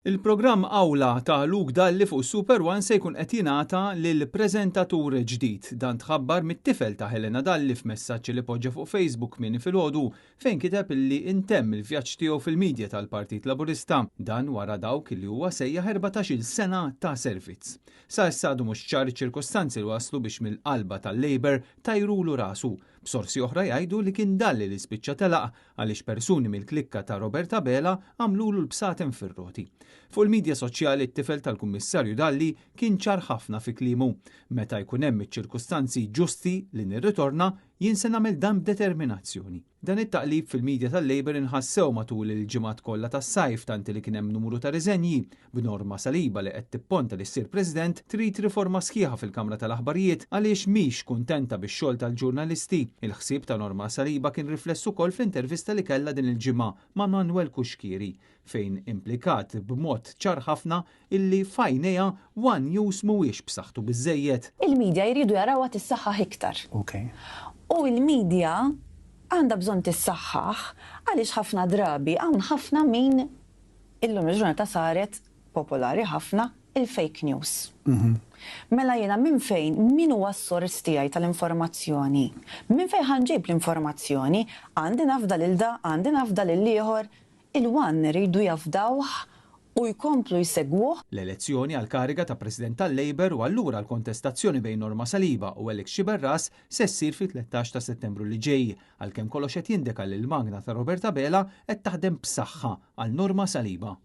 Il-programm Awla ta' Luke Dalli fuq Super One se jkun qed jingħata lil preżentatur ġdid. Dan tħabbar mit-tifel ta' Helena Dalli f'messaġġ li poġġa fuq Facebook min filgħodu fejn kiteb illi intemm il-vjaġġ tiegħu fil-midja tal-Partit Laburista. Dan wara dawk li huwa sejjaħ 14-il sena ta' servizz. Sa issa għadu mhux ċar iċ-ċirkostanzi li waslu biex mill-qalba tal-Labor tajrulu rasu. B'sorsi oħra jgħidu li kien Dalli li spiċċa telaq għaliex persuni mill-klikka ta' Roberta Bela għamlulu l-bsatem fir-roti. Fuq il-medja soċjali t-tifel tal-Kummissarju Dalli kien ċar ħafna fi klimu. Meta jkun hemm iċ-ċirkustanzi ġusti li nirritorna, jien se nagħmel dan b'determinazzjoni. Dan it-taqlib fil-medja tal-Labor inħassew matul il-ġimgħat kollha tas-sajf tant li kien hemm numru ta' riżenji b'Norma Saliba li qed tipponta li ssir President trid riforma sħiħa fil-Kamra tal-Aħbarijiet għaliex mhix kuntenta bix-xogħol tal-ġurnalisti. Il-ħsieb ta' Norma Saliba kien rifless ukoll fl-intervista li kellha din il-ġimgħa ma' Manuel Kuxkieri fejn implikat b'mod ċar ħafna illi fajnejha one news mhuwiex b'saħħtu biżżejjed. Il-medja jridu jarawha tissaħħaħ iktar. U il-medja għandha bżonn tissaħħaħ għaliex ħafna drabi hawn ħafna min illum il-ġurnata saret popolari ħafna il-fake news. Mela jiena minn fejn min huwa s-sors tiegħi tal-informazzjoni? Minn fejn ħanġib l-informazzjoni? Għandi nafda lil da, għandi nafda lil ieħor, il-wan iridu jafdawh u jkomplu jsegwuh. L-elezzjoni għal kariga ta' President tal-Labor u allura l-kontestazzjoni bejn Norma Saliba u Alex Xiberras se ssir fit-13 ta' Settembru li ġej, għalkemm kollox qed jindika li l-magna ta' Roberta Bela qed taħdem b'saħħa għal Norma Saliba.